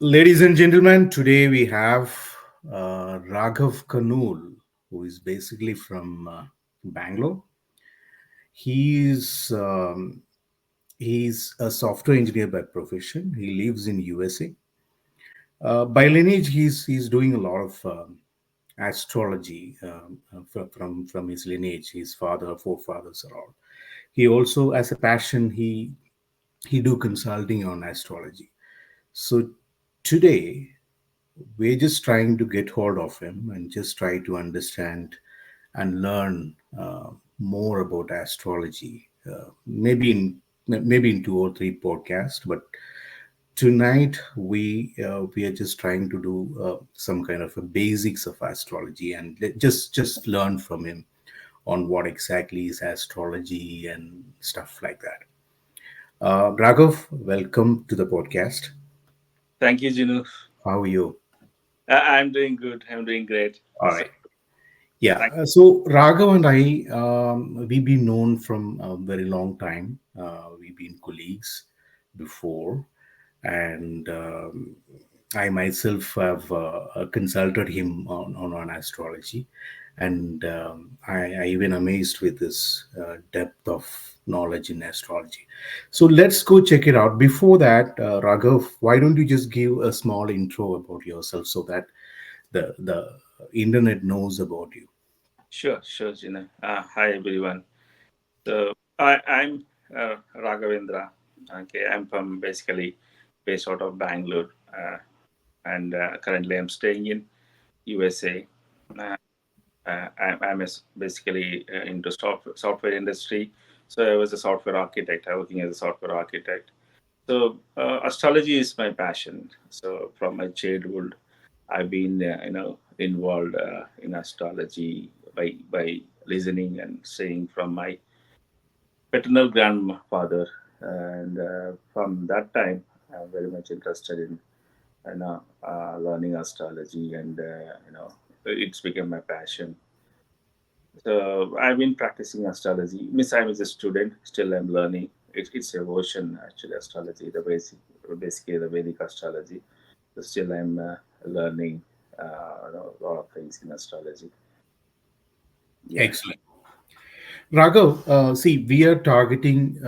Ladies and gentlemen, today we have Raghav Kanul, who is basically from Bangalore. He's he's a software engineer by profession. He lives in USA. By lineage, he's doing a lot of astrology from his lineage. His father, forefathers are all. He also, as a passion, he do consulting on astrology. So today we're just trying to get hold of him and just try to understand and learn more about astrology. Maybe in two or three podcasts, but tonight we are just trying to do some kind of a basics of astrology and just learn from him on what exactly is astrology and stuff like that. Raghav, welcome to the podcast. Thank you, Jinu. How are you? I'm doing good. I'm doing great. All So, right. Yeah. thank So Raghav and I, we've been known from a very long time. We've been colleagues before, and I myself have consulted him on astrology, and I even amazed with his depth of knowledge in astrology. So let's go check it out. Before that, Raghav, why don't you just give a small intro about yourself so that the internet knows about you? sure, Jinu. Hi, everyone. I'm Raghavendra. Okay, I'm from basically based out of Bangalore, and currently I'm staying in USA. Uh, I'm basically into software industry. So I was a software architect. I working as a software architect. So astrology is my passion. So from my childhood, I've been involved in astrology by listening and seeing from my paternal grandfather, and from that time, I'm very much interested in learning astrology, and it's become my passion. So I've been practicing astrology. Miss, I'm a student, still I'm learning. It's a version actually astrology, the basically the Vedic astrology. So still I'm learning a lot of things in astrology. Yeah. Excellent. Raghav, see, we are targeting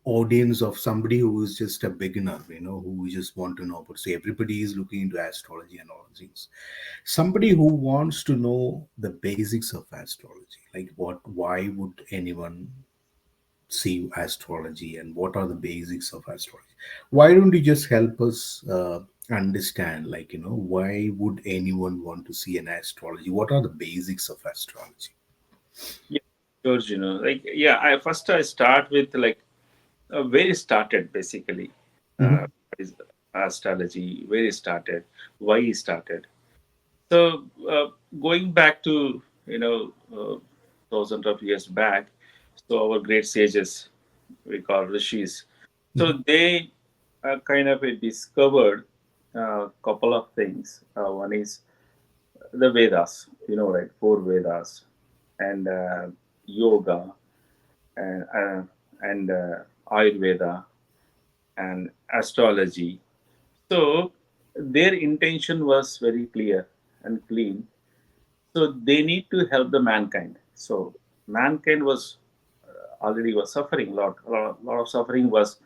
audience of somebody who is just a beginner, who just want to know about. See, everybody is looking into astrology and all things. Somebody who wants to know the basics of astrology, like why would anyone see astrology and what are the basics of astrology? Why don't you just help us understand, like, why would anyone want to see an astrology? What are the basics of astrology? Yeah, sure, like yeah, I start with like where it started basically. Mhm. What is astrology? Where it started? Why it started? So going back to thousands of years back, so our great sages we call rishis. So Mhm. they kind of discovered a couple of things. One is the Vedas, right? Four Vedas, and yoga, and Ayurveda, and astrology. So their intention was very clear and clean. So they need to help the mankind. So mankind was already was suffering. Lot of suffering was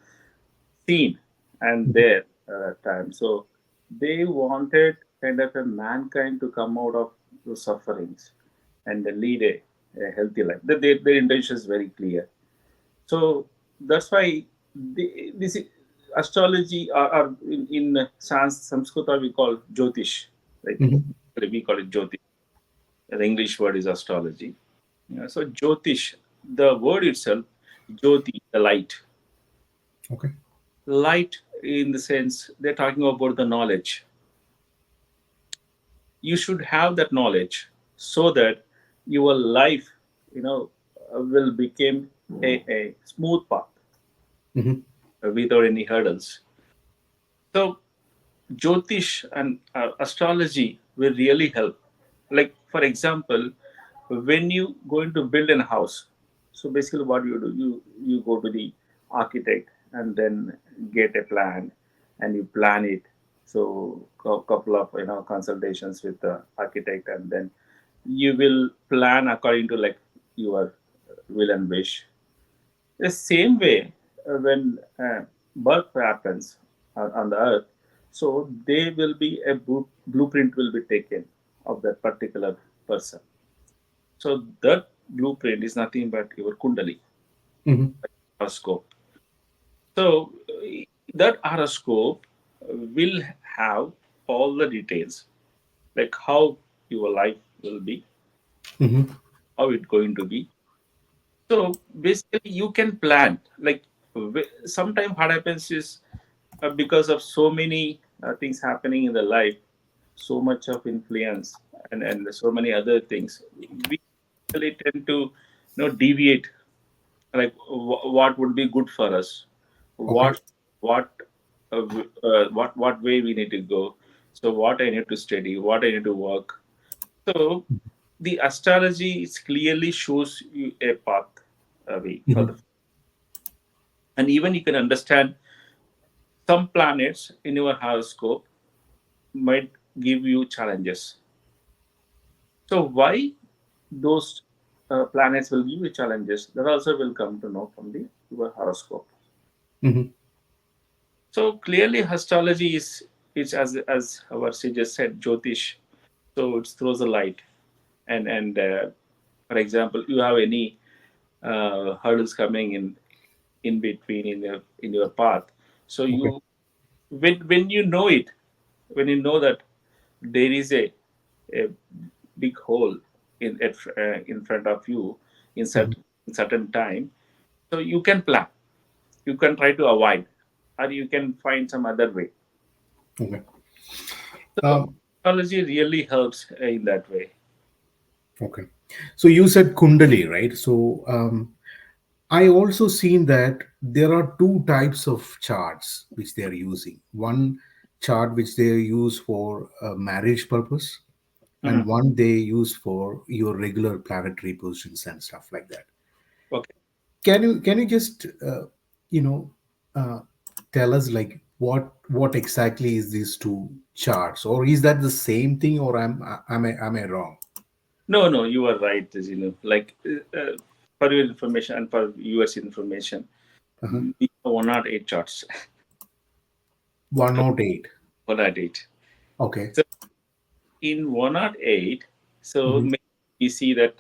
seen and Mhm. there at that time. So they wanted kind of a mankind to come out of the sufferings and lead a healthy life. Their intention is very clear. So that's why this astrology or in Sanskrita we call Jyotish, right? Mhm. We call it Jyotish. The English word is astrology. Yeah, so Jyotish, the word itself, Jyoti, the light. Okay. Light in the sense they're talking about the knowledge. You should have that knowledge so that your life, will become a smooth path Mhm. without any hurdles. So Jyotish and astrology will really help. Like for example, when you going to build a house, so basically what you do, you go to the architect and then get a plan and you plan it. So couple of consultations with the architect, and then you will plan according to like your will and wish. The same way, when birth happens on the earth, so there will be a blueprint will be taken of that particular person. So that blueprint is nothing but your kundali Hmm. horoscope. So that horoscope will have all the details, like how your life will be, Hmm. how it's going to be. So basically, you can plan. Like sometimes what happens is because of so many things happening in the life, so much of influence and so many other things, we really tend to deviate. Like what would be good for us, Okay. what what way we need to go. So what I need to study, what I need to work. So the astrology is clearly shows you a path way for the, Hmm. and even you can understand some planets in your horoscope might give you challenges. So why those planets will give you challenges, that also will come to know from the your horoscope. Hmm. So clearly astrology is as our sages said, jyotish. So it throws a light, and for example, you have any hurdles coming in between in your path. So Okay. you, when you know it, when you know that there is a big hole in front of you Hmm. in certain time, so you can plan, you can try to avoid, or you can find some other way. Okay. So Um, astrology really helps in that way. okay. So you said Kundali, right? So I also seen that there are two types of charts which they are using. One chart which they use for marriage purpose, Mhm. and one they use for your regular planetary positions and stuff like that. Okay. Can you just you know uh, tell us like what exactly is these two charts, or is that the same thing, or am I wrong? No, no, you are right, like for your information and for viewers information, Uh-huh. we have 108 charts. 108. 108. Okay. So in 108, so Mm-hmm. we see that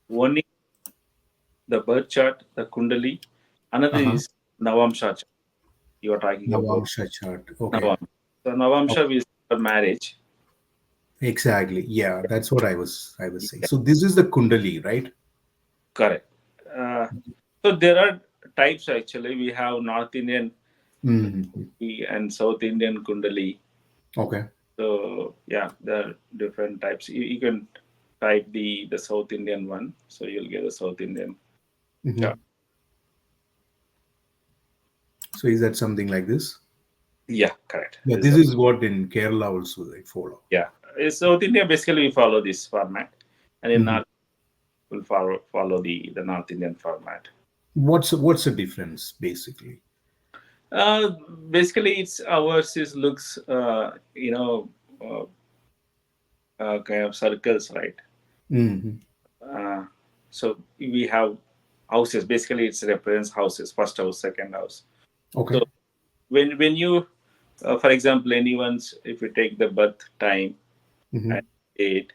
one is the birth chart, the kundali, another Uh-huh. is navamsha chart. You are talking about Navamsha chart. Okay. Navam. So Navamsha Okay. is for marriage. Exactly. Yeah, that's what I was saying. Yeah, So this is the Kundali, right? correct. Uh, so there are types actually. We have North Indian Mm-hmm. and South Indian Kundali. Okay. So yeah, there are different types. You can type the South Indian one, so you'll get the South Indian chart. Mm-hmm. So is that something like this? Yeah, correct. Yeah, This this is, is what in Kerala also they follow. yeah. South India basically we follow this format, and in Mm-hmm. North we'll follow the North Indian format. What's the difference basically? Uh, Basically, it's ours is looks uh, kind of circles, right? Mm-hmm. Uh, so we have houses. Basically, it's represents houses: first house, second house. So Okay. when you, for example, anyone's, if you take the birth time Mm-hmm. and date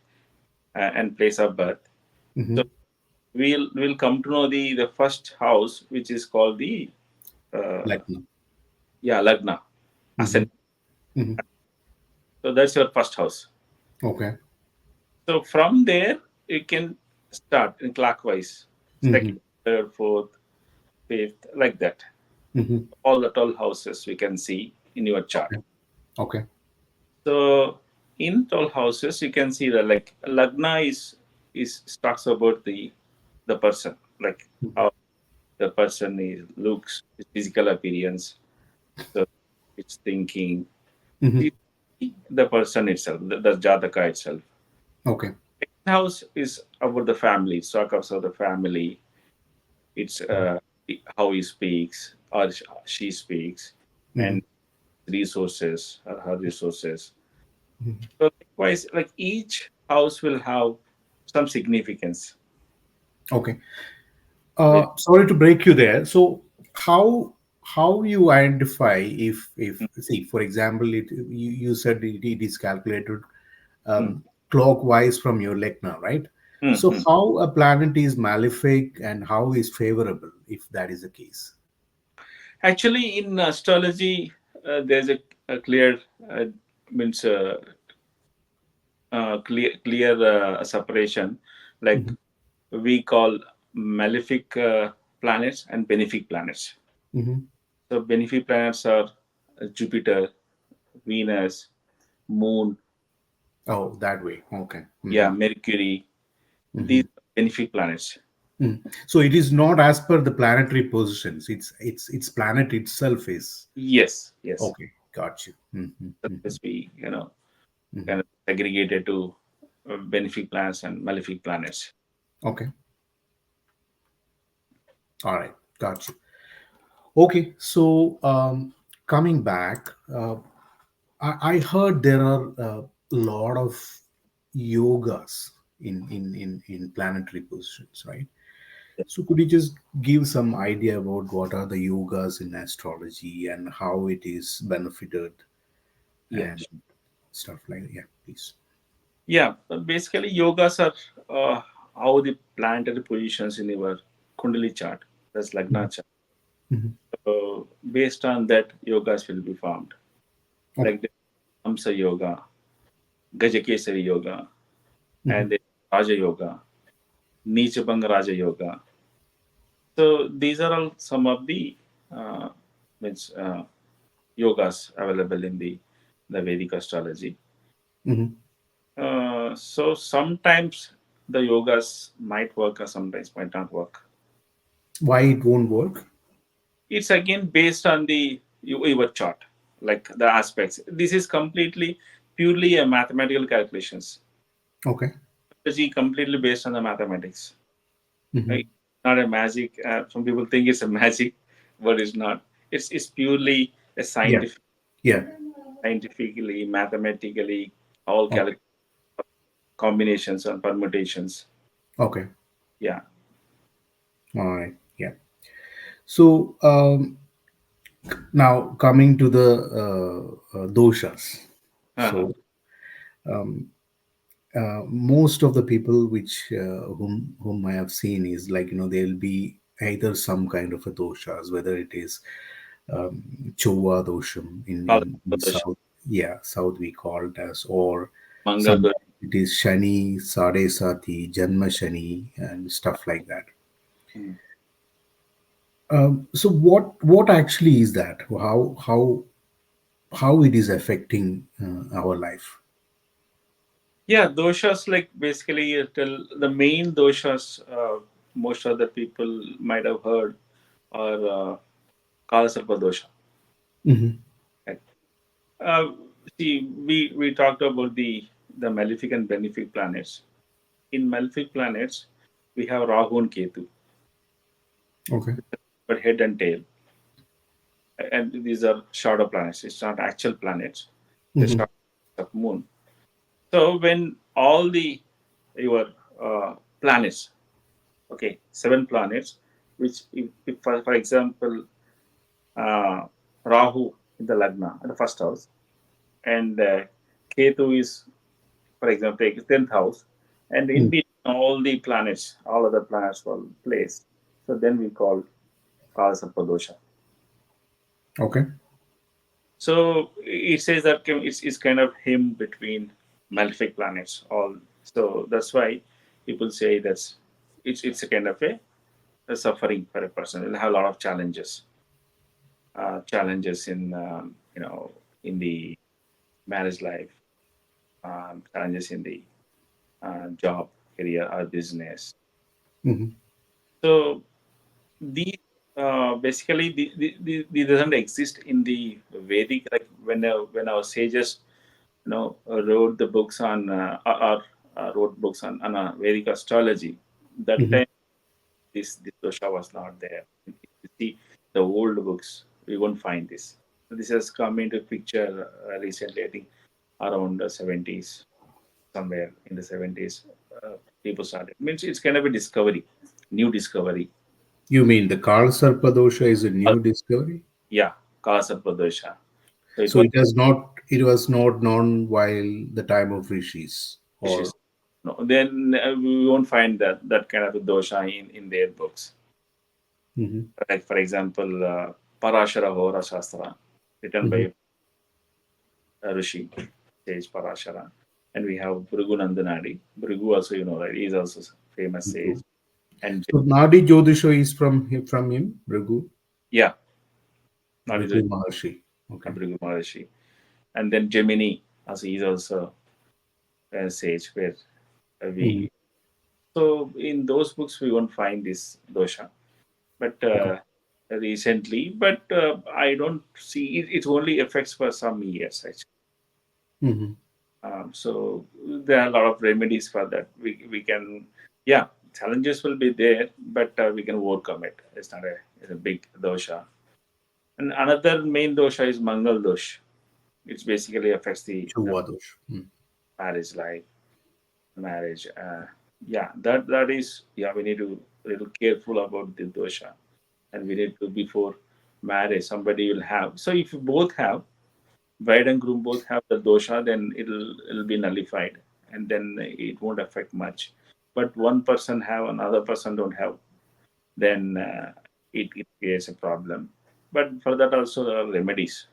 and place of birth, so Mm-hmm. we'll come to know the first house, which is called the uh, Like me. yeah, lagna Mm-hmm. ascendant. Mm-hmm. So that's your first house. Okay. So from there, you can start in clockwise, Mm-hmm. second, third, fourth, fifth, like that. Mm-hmm. All the 12 houses we can see in your chart. Okay. Okay. So in 12 houses, you can see that like Lagna is talks about the person, like how the person is looks, his physical appearance, so its thinking, Mm-hmm. the person itself, the Jataka itself. Okay. Second house is about the family, it talks about the family. It's how he speaks or she speaks, Mm-hmm. and resources or her resources. Mhm. So likewise, like each house will have some significance. Okay. Right? Sorry to break you there. So how you identify if see, for example, you said it is calculated Mm, clockwise from your Lagna, right? mm, So mm. how a planet is malefic and how is favorable if that is the case? Actually, in astrology, there's a clear means clear separation. Like Hmm. we call malefic planets and benefic planets. Hmm. So benefic planets are Jupiter, Venus, Moon, Oh, that way. Okay. yeah, Hmm. Mercury. These Hmm. are benefic planets. So it is not as per the planetary positions. It's planet itself is Yes, yes. okay. Got you. Hmm. So Hmm. this we Hmm. kind of segregated to benefic planets and malefic planets. Okay. All right. Got you. Okay. So coming back, I heard there are a lot of yogas in planetary positions, right? So could you just give some idea about what are the yogas in astrology and how it is benefited Yeah, and stuff like that? Yeah, please. yeah. Basically, yogas are how the planetary positions in your Kundali chart. That's Lagna Mhm. chart. Mhm. Based on that, yogas will be formed. Okay. Like the Amsa Yoga, Gajakesari Yoga, and Mhm. the Raja Yoga, Nichabanga Raja Yoga. So these are all some of the uh, means yogas available in the Vedic astrology. Mhm. So sometimes the yogas might work or sometimes might not work. Why it won't work? It's again based on the your chart, like the aspects. This is completely purely a mathematical calculations. Okay. Astrology completely based on the mathematics. Right? Mhm. Not a magic. Some people think it's a magic, but it's not. It's purely a Yeah. Yeah. scientifically, mathematically, all Okay. combinations and permutations. Okay. Yeah. All right. Yeah. So now coming to the doshas. Uh-huh. So most of the people which whom I have seen is like there'll be either some kind of a doshas, whether it is Chova dosham in Kala south, yeah, south we call it as, or Mangal sometimes it is Shani, Sade Sati, Janma Shani, and stuff like that. Mm. So what actually is that? How it is affecting our life? Yeah, doshas like basically tell the main doshas most of the people might have heard are Kala Sarpa dosha. Hmm. Right? Uh, See, we talked about the malefic and benefic planets. In malefic planets, we have Rahu and Ketu, Okay. but head and tail, and these are shadow planets. It's not actual planets. The Hmm. shadow of moon. So when all the your planets, okay, seven planets, which if for example uh, Rahu in the Lagna in the first house, and Ketu is for example take 10th house, and in between all the planets, all other planets were placed. So then we call Kalasarpadosha. Okay. So it says that it's kind of him between malefic planets. All so that's why people say it's a kind of a suffering for a person. Will have a lot of challenges in in the marriage life, challenges in the job, career, or business. Hmm. So these basically the doesn't exist in the Vedic, like when our sages wrote the books on or wrote books on Vedic astrology. That Hmm. time this dosha was not there. If you see the old books, we won't find this. This has come into picture recently, I think around the 70s, somewhere in the 70s. People started. Means it's kind of a discovery, new discovery. You mean the Kal Sarpa dosha is a Uh, new discovery? yeah, Kala Pradosha. So it So was it was not known while the time of rishis issues. or. No, then we won't find that kind of a dosha in their books. Mhm. Like for example, Parashara Hora Shastra, written Mhm. by Rishi, sage Parashara, and we have Bhrigu Nandanadi. Bhrigu also, right? He is also famous sage. True. And So Nadi Jyotisha is from him, Raghu, yeah, Nadi Raghu Maharshi. Okay. Bhrigu Maharishi. And then Gemini, also he is also a sage where Mhm. we. So in those books we won't find this dosha, but Okay. recently, but I don't see it. It only affects for some years actually. Mhm. So there are a lot of remedies for that. We can, yeah, challenges will be there, but we can overcome it. It's a big dosha. And another main dosha is Mangal dosh. It basically affects the Shubha dosha. marriage life, marriage. Yeah, that is, yeah. We need to little careful about the dosha, and we need to before marriage somebody will have. So if you both have, bride and groom both have the dosha, then it'll be nullified, and then it won't affect much. But one person have, another person don't have, then it creates a problem. But for that also there are remedies.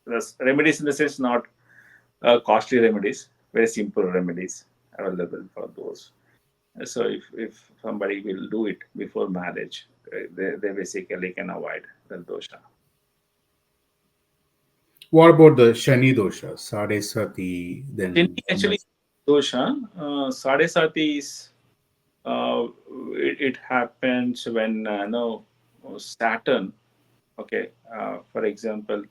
There's remedies in the sense not costly remedies, very simple remedies available for those. So if somebody will do it before marriage, they basically can avoid the dosha. What about the Shani dosha? Sade Sati, Then then actually dosha, Sade Sati is uh, it happens when no Saturn. Okay, for example,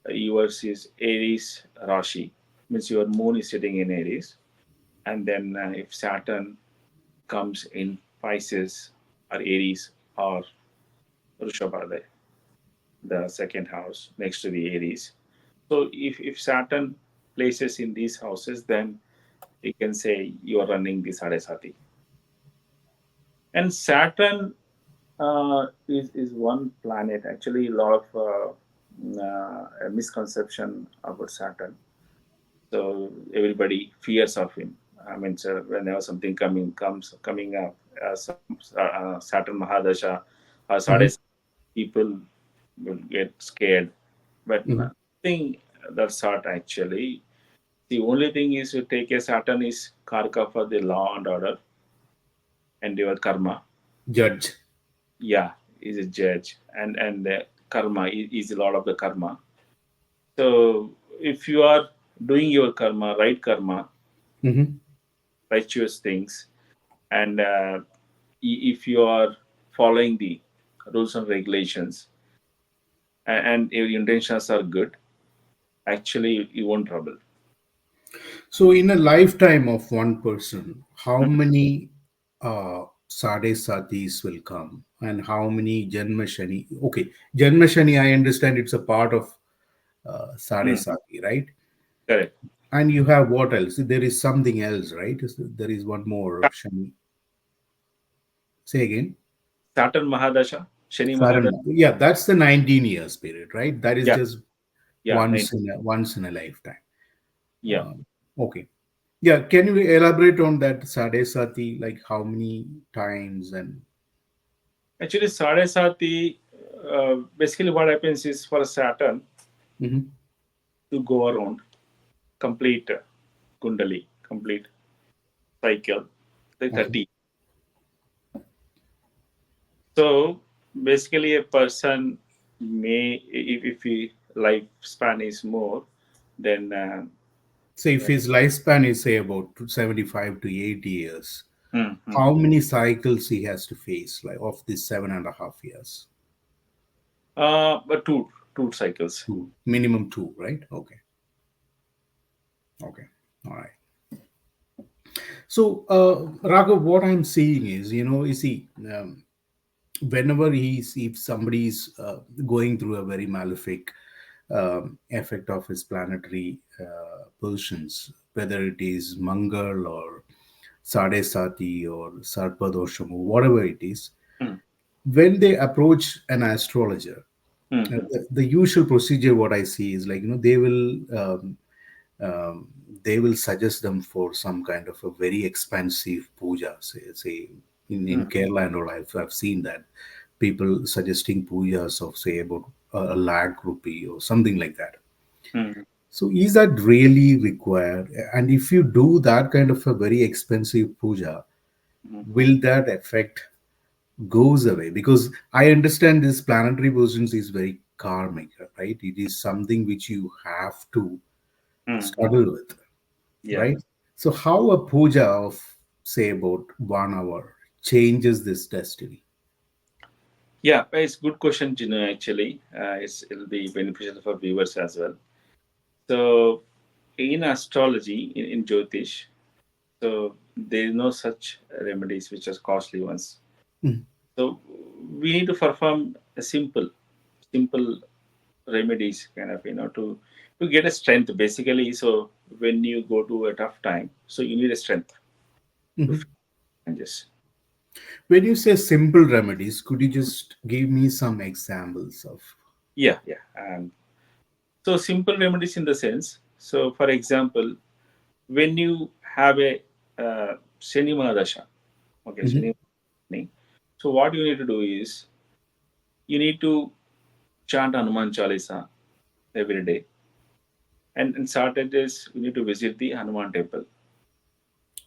yours is Aries Rashi, means your moon is sitting in Aries, and then if Saturn comes in Pisces or Aries or Rishabha, the second house next to the Aries. So if Saturn places in these houses, then you can say you are running the Sadesati. And Saturn is one planet. Actually, a lot of misconception about Saturn. So everybody fears of him. I mean, so whenever something coming up, some Saturn Mahadasha or Mhm. Sades, people will get scared. But Mhm. nothing that sort actually. The only thing is you take a Saturn is Karka for the law and order and your karma. Judge. Yeah, is a judge, and the karma is a lot of the karma. So if you are doing your karma, Mhm. righteous things, and if you are following the rules and regulations, and your intentions are good, actually you won't trouble. So, in a lifetime of one person, how many Sade Satis will come and how many Janma Shani? Okay, Janma Shani, I understand it's a part of Sade Mm, Sati, right? correct. And you have what else? There is something else, right? There is one more Shani. Say again. Saturn Mahadasha, Shani Mahadasha. Saran. Yeah, that's the 19 years period, right? That is Yeah, just yeah, nine, once in a lifetime. yeah. Um, okay. Yeah, can you elaborate on that Sade Sati, like how many times and Actually, Sadesati, basically what happens is for Saturn Mhm. to go around, complete Kundali, complete cycle, the Okay. 30. So basically, a person may, if he lifespan is more, then So if his lifespan is say about 75 to 80 years, hmm, hmm. how many cycles he has to face, like of this 7.5 years? But two cycles. Two, minimum two, right? Okay. Okay. All right. So, Raghav, what I'm seeing is, you see, whenever if somebody's going through a very malefic effect of his planetary positions, whether it is Mangal or Sade Sati or Sarpadoshamu, whatever it is, Mm, when they approach an astrologer, mm, the usual procedure, what I see is like, um, they will suggest them for some kind of a very expensive puja. Say in mm, Kerala and all, I've seen that people suggesting pujas of say about a lakh rupee or something like that. mm, So is that really required? And if you do that kind of a very expensive puja, mm, will that effect goes away? Because I understand this planetary positions is very karmic, right? It is something which you have to mm. struggle with, Yeah. right? So how a puja of say about 1 hour changes this destiny? Yeah, it's good question, Gino, actually. It'll be beneficial for viewers as well. So, in astrology, in Jyotish, so there is no such remedies which are costly ones. Mhm. So, we need to perform a simple remedies, kind of, to get a strength, basically. So, when you go to a tough time, so you need a strength to Mhm. face challenges. When you say simple remedies, could you just give me some examples of? Yeah, yeah. So, simple remedies in the sense, so for example, when you have a Shanima Dasha, okay, Mhm. Shani, so what you need to do is you need to chant Hanuman Chalisa every day. And in Saturdays, you need to visit the Hanuman temple,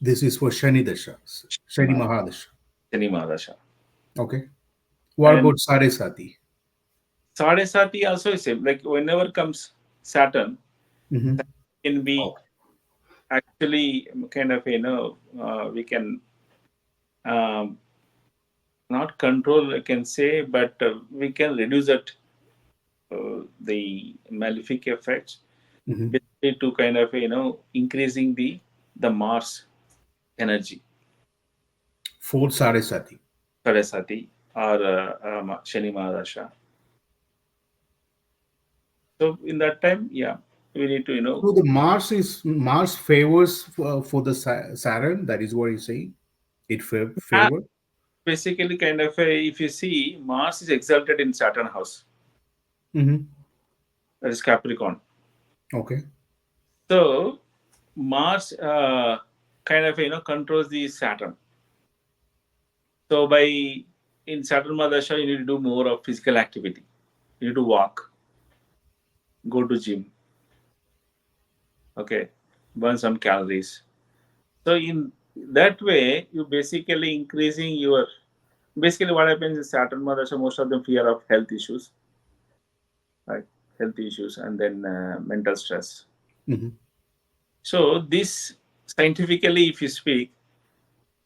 This is for Shani Dasha, Shani Shanima Mahadasha. Shanima Dasha. Okay. What And about Sade Sati? Sadesati also is same. Like whenever comes Saturn, Mhm. can be Okay. actually kind of, we can um, not control, I can say, but we can reduce it, the malefic effects, Mhm. basically to kind of, increasing the Mars energy, For Sade Sati. Sarasati or Shani Mahadasha. So in that time, yeah, we need to, So the Mars favors for the Saturn. That is what you say. It ah, favor. basically kind of, if you see, Mars is exalted in Saturn house, Hmm. that is Capricorn. Okay. So Mars kind of, controls the Saturn. So by in Saturn Mahadasha, you need to do more of physical activity. You need to walk, go to gym, okay, burn some calories. So in that way, you basically increasing your, basically what happens is Saturn mothers are most of them fear of health issues, right? Health issues and then mental stress. Hmm. So this scientifically, if you speak,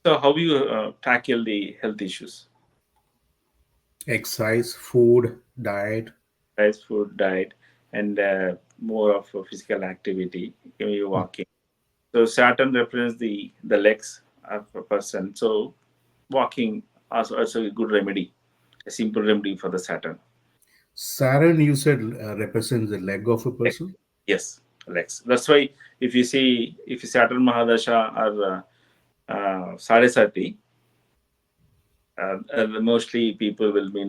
so how you tackle the health issues? Exercise, food, diet. Rice food diet and more of a physical activity. You walking. So Saturn represents the legs of a person. So walking also a good remedy, a simple remedy for the Saturn. Saturn, you said, represents the leg of a Legs. person. Yes, legs. That's why if you see, if you Saturn Mahadasha or Sadesati, mostly people will be,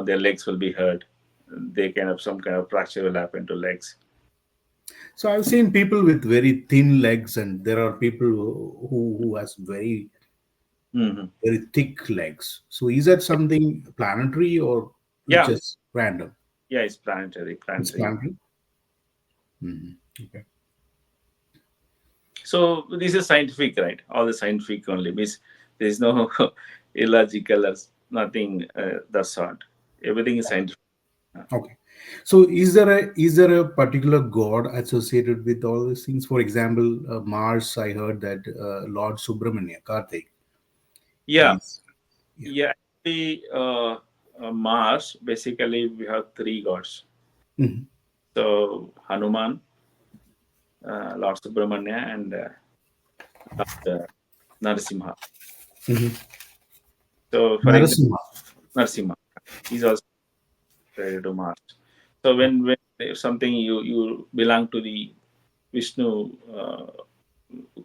their legs will be hurt. They kind of some kind of fracture will happen to legs. So I've seen people with very thin legs, and there are people who has Hmm. very thick legs. So is that something planetary or Yeah, just random? yeah, it's planetary, It's planetary. planetary. Mhm. Okay. So this is scientific, right? All the scientific only means there is no illogical or nothing that sort. Everything is scientific. Okay. So is there a particular god associated with all these things? For example, Mars. I heard that Lord Subramanya Karthik Yeah, is. Yeah. yeah. Actually, Mars basically we have three gods. Mhm. So Hanuman, Lord Subramanya, and Lord Narasimha. Mhm. So for example, Narasimha. Narasimha is also related to Mars. So when if something you belong to the Vishnu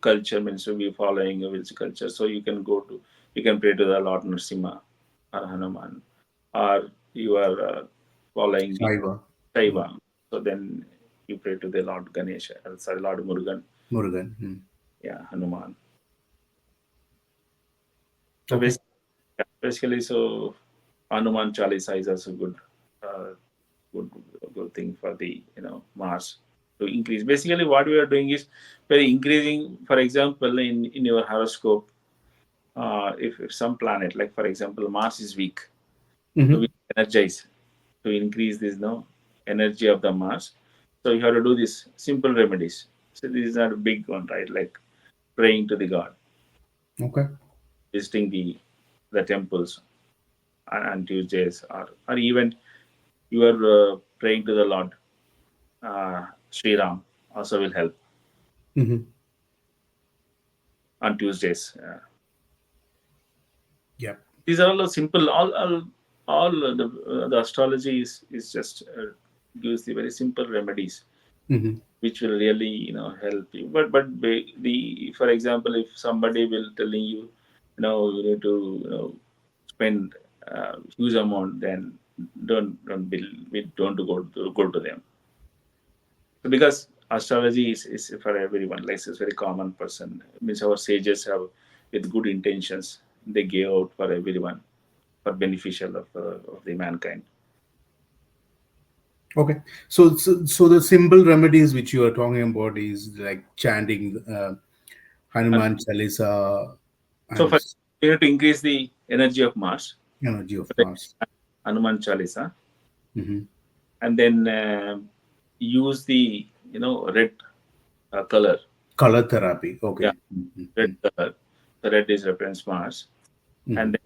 culture, means we following a Vishnu culture, so you can pray to the Lord Nrsimha or Hanuman, or you are following the Saiva. Shaiva. So then you pray to the Lord Ganesha, sorry, Lord Murugan, Murugan. yeah, Hanuman. So Okay. basically, so Hanuman Chalisa is also uh, good, good thing for the Mars to increase. Basically, what we are doing is very increasing. For example, in your horoscope, if some planet, like for example, Mars is weak, so we Mm-hmm. energize to increase this energy of the Mars. So you have to do this simple remedies. So this is not a big one, right? Like praying to the god, Okay. visiting the temples on Tuesdays, or even you are praying to the Lord Sri Ram also will help Mm-hmm. on Tuesdays. Yep. These are all simple. All the astrology is just gives the very simple remedies Mm-hmm. which will really help you. But the for example, if somebody will telling you, you need to spend huge amount, then don't bill, don't go to them. So because astrology is for everyone, like it's very common person. It means our sages have with good intentions they gave out for everyone for beneficial of the mankind. Okay. So the simple remedies which you are talking about is like chanting And Hanuman Chalisa so and for you need to increase the energy of Mars, energy of Mars. Hanuman Chalisa, Mm-hmm. and then use the red color. Color therapy. Yeah, Okay. red Mm-hmm. color. The red is reference Mars, Mm-hmm. and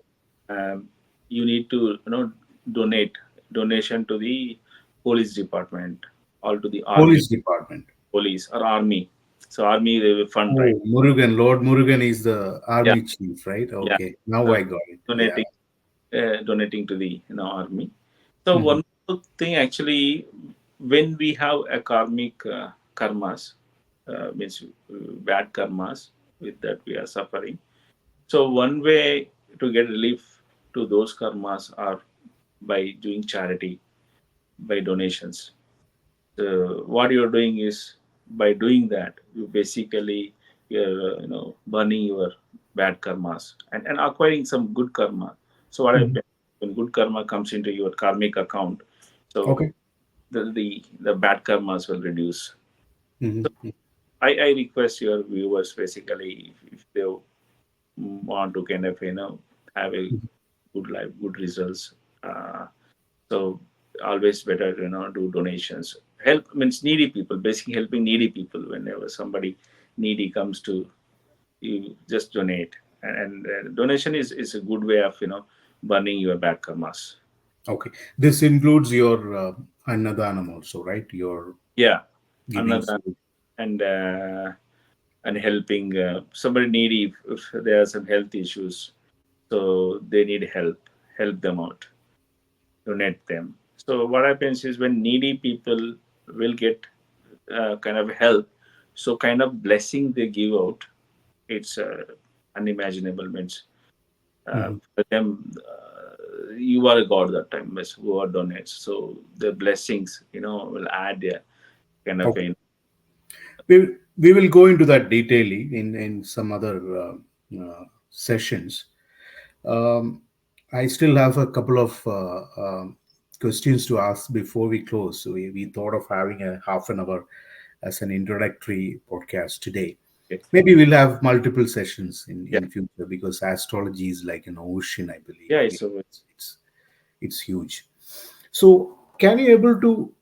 then you need to donate donation to the police department or to the army, Police department. police or army. So army they will fund, right? Oh, Murugan. Lord Murugan is the Yeah, army chief, right? yeah. Okay. Now So I got it. Yeah. donating donating to the army. So Mm-hmm. one more thing actually, when we have a karmic karmas, means bad karmas with that we are suffering. So one way to get relief to those karmas are by doing charity, by donations. So what you're doing is by doing that, you basically you're burning your bad karmas and acquiring some good karma. So what Mm-hmm. happens when good karma comes into your karmic account? So Okay. the bad karmas will reduce. So Mm-hmm. I request your viewers basically if they want to kind of have a good life, good results. Uh, so always better do donations. Help means needy people. Basically helping needy people. Whenever somebody needy comes to you, just donate. And donation is a good way of burning your bad karmas. Okay. This includes your Annadanam also, right? Your Yeah, giving another food. and helping somebody needy if there are some health issues, so they need help. Help them out. Donate them. So what happens is when needy people will get kind of help, so kind of blessing they give out, it's unimaginable. Means Mm-hmm. for them, you are a god that time. Means who are donates, so the blessings will add a kind of Okay. We will go into that detailing in some other sessions. Um, I still have a couple of questions to ask before we close. So we thought of having a half an hour as an introductory podcast today. okay. Maybe we'll have multiple sessions Yeah, in future because astrology is like an ocean, I believe. yeah. So It's huge. So, can you able to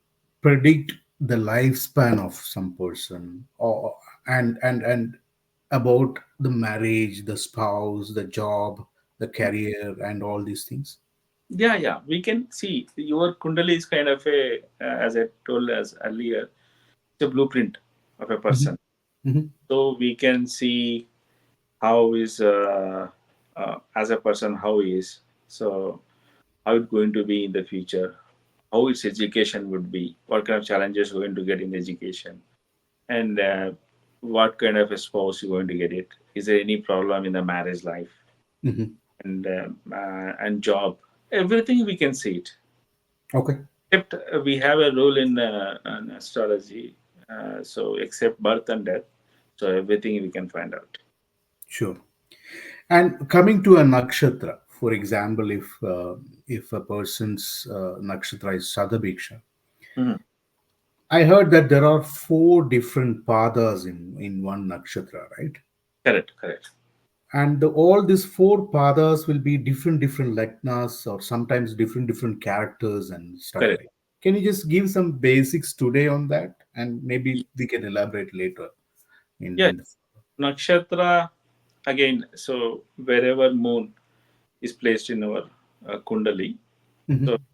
predict the lifespan of some person, or and about the marriage, the spouse, the job, the career, and all these things? yeah. We can see your kundali is kind of a, as I told us earlier, it's a blueprint of a Mhm. person. Mhm. So we can see how is as a person how he is. So how it's going to be in the future. how its education would be, what kind of challenges you're going to get in education, and what kind of a spouse you're going to get it. Is there any problem in the marriage life Hmm. and job? Everything we can see it. Okay, Except we have a rule in astrology. So except birth and death, so everything we can find out. sure. And coming to a nakshatra, for example, if a person's nakshatra is Sadabhiksha, Mhm. I heard that there are four different padas in one nakshatra, right? Correct, correct, And all these four padas will be different lagnas or sometimes different characters and stuff correct. like. Can you just give some basics today on that, and maybe we can elaborate later Yeah, in the. nakshatra again. So wherever moon is placed in our kundali, so Mhm.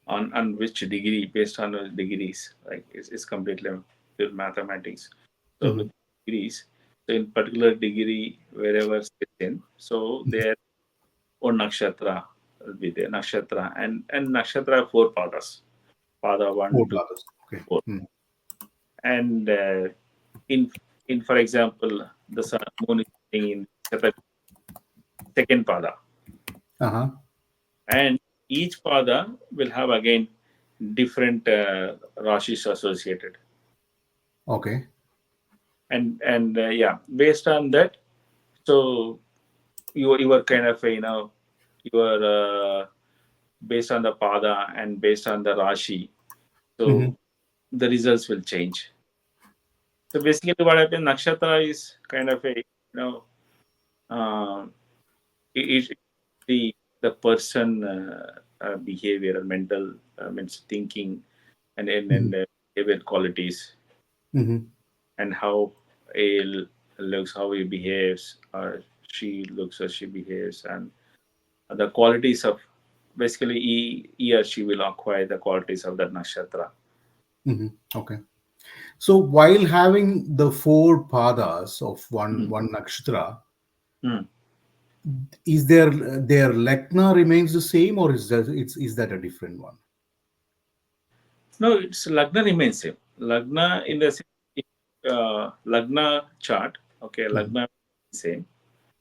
on which degree, based on the degrees, like it's completely pure mathematics. So with Mhm. degrees, so in particular degree wherever it's in, so their own nakshatra will be there, nakshatra, and nakshatra have four padas, pada one, Four two, padas. Okay. four, Mm. and in in for example, the sun, moon is sitting in nakshatra second pada, Uh-huh. and each pada will have again different rashis associated, Okay. and yeah, based on that, so you are kind of you are based on the pada and based on the rashi, Mhm. so the results will change. So basically, what happens, nakshatra is kind of a uh, it the person behavior, mental means thinking, and Mhm. behavior qualities, Mhm. and how he looks, how he behaves, or she looks or she behaves, and the qualities of basically he or she will acquire the qualities of that nakshatra. Mhm. Okay. So while having the four padas of Mm. one nakshatra, Mm. is their lagna remains the same, or is that a different one? No, it's lagna remains same. Lagna in the lagna chart, okay, Mhm. lagna same.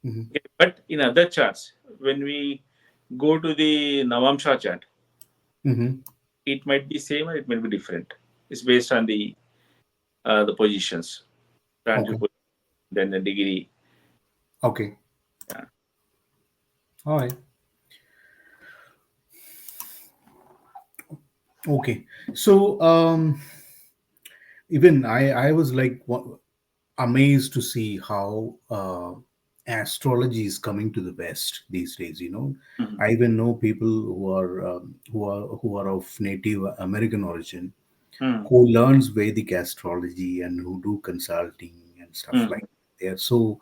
Mhm. Okay, but in other charts, when we go to the Navamsha chart, Mhm. it might be same or it might be different. It's based on the positions, transit Okay. position, then the degree. Okay. Yeah. All right. Okay. So even I was like amazed to see how astrology is coming to the West these days. Mhm. I even know people who are of Native American origin Mm. who learns Vedic astrology and who do consulting and stuff Mm. like that. They are so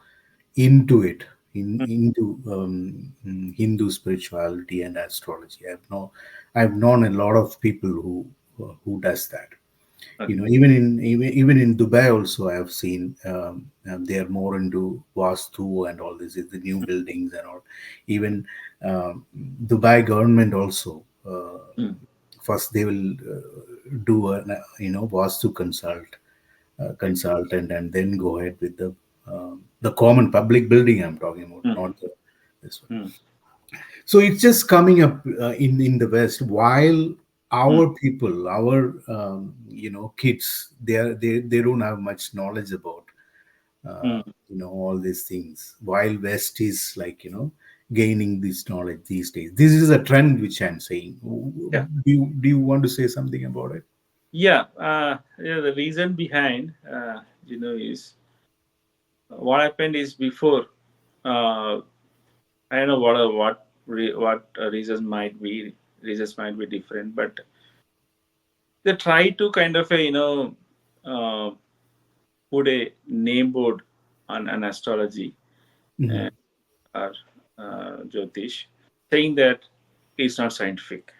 into it, Mm. into Hindu spirituality and astrology. I've known a lot of people who does that. Okay. Even in Dubai also I have seen they are more into Vastu and all this, the new buildings and all. Even Dubai government also. Mm. First, they will do a Vastu Okay. consultant, and then go ahead with the common public building I'm talking about, Mm. not this one. Mm. So it's just coming up in the West, while Mm. our people, our kids, they don't have much knowledge about Mm. all these things. While West is like gaining this knowledge these days. This is a trend which I'm saying. Yeah. Do you want to say something about it? Yeah. Yeah. The reason behind, is what happened is before. Uh, I don't know what reasons might be. Reasons might be different, but they try to kind of uh, put a name board on an astrology Hmm. uh, or Jyotish, saying that it's not scientific.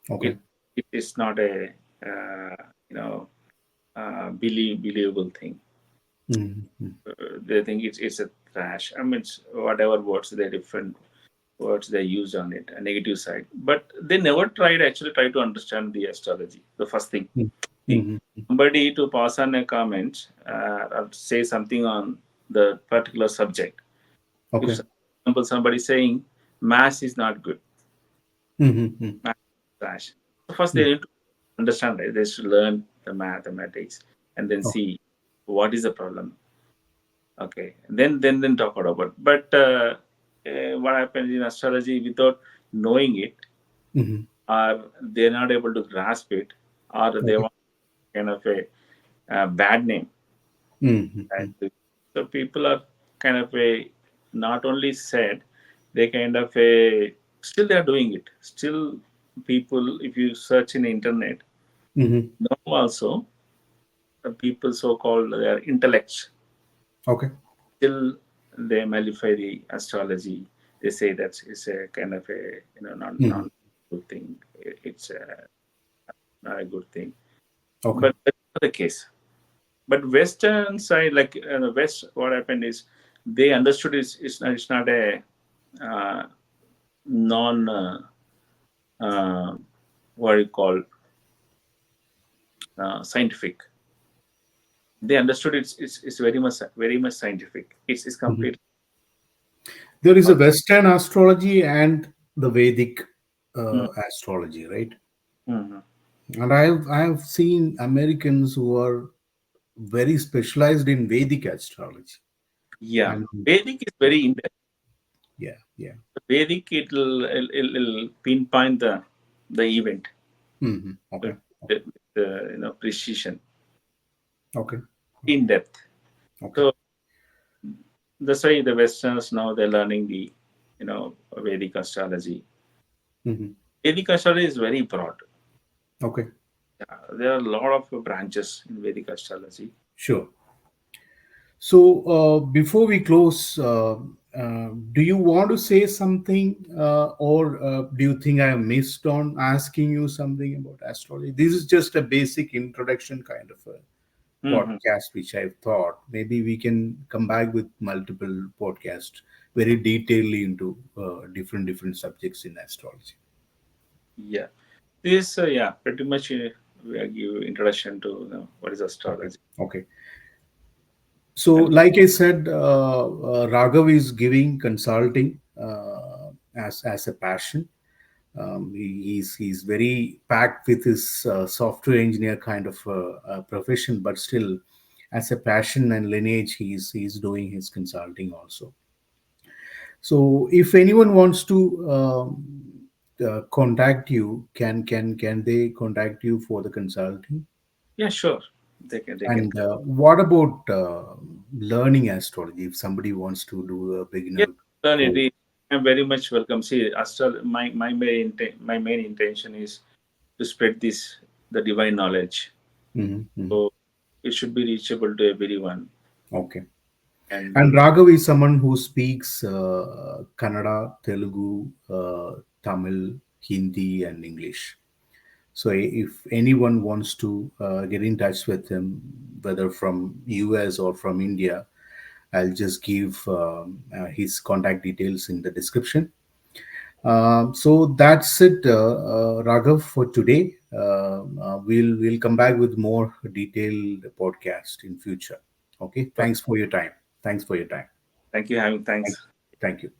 It Okay. it is not a uh, you know believable thing. Hmm. They think it's a trash. I mean, it's whatever words they're different words they use on it, a negative side. But they never tried actually try to understand the astrology. The first thing, see, Mm-hmm. somebody to pass on a comment or say something on the particular subject. If, Okay. for example, somebody saying math is not good, Mm-hmm. math is trash. So first they need to understand, right? They should learn the mathematics and then Okay. see what is the problem. Okay, then talk about it. But what happens in astrology without knowing it, Mm-hmm. or they're not able to grasp it, or they Okay. want kind of a, bad name. Mm-hmm. Right? So people are kind of a not only said, they kind of a still they are doing it. Still, people, if you search in the internet, Mm-hmm. now also the people so called they are intellects. Okay. Still they nullify the astrology. They say that it's a kind of a Mm-hmm. non good thing. It's not a good thing. Okay. But that's not the case. But Western side, like the West, what happened is they understood it's not a uh, non uh, what you call scientific. They understood it's very much scientific. It's Mm-hmm. complete. There is a Western astrology and the Vedic astrology, right? Mm-hmm. And I have seen Americans who are very specialized in Vedic astrology. Yeah, And Vedic is yeah, very in depth. yeah, yeah. Vedic it'll pinpoint the event Hmm. Okay, with, okay, with precision, okay, in depth. okay. So that's why the Westerns now they're learning the Vedic astrology. Hmm. Vedic astrology is very broad. Okay, There are a lot of branches in Vedic astrology. sure. So before we close, do you want to say something, or do you think I have missed on asking you something about astrology? This is just a basic introduction kind of a Hmm. podcast which I've thought maybe we can come back with multiple podcasts very detailedly into different subjects in astrology. Yeah, this yeah pretty much we give introduction to what is Okay. astrology. Okay. So, And like I said, Raghav is giving consulting as a passion. He's very packed with his software engineer kind of profession, but still, as a passion and lineage, he's doing his consulting also. So if anyone wants to contact you, can they contact you for the consulting? yeah, sure, they can. And what about learning astrology? If somebody wants to do a Yes, beginner learn it. course. I'm very much welcome. See, my main intention is to spread this the divine knowledge. Mhm, mhm. So it should be reachable to everyone. Okay. And And Raghav is someone who speaks Kannada, Telugu, Tamil, Hindi, and English. So if anyone wants to get in touch with him, whether from US or from India, I'll just give his contact details in the description. So that's it, Raghav, for today. We'll come back with more detailed podcast in future. Okay. uh, Thanks for your time. Thanks for your time. thank you, having Thank thanks. you. Thank you.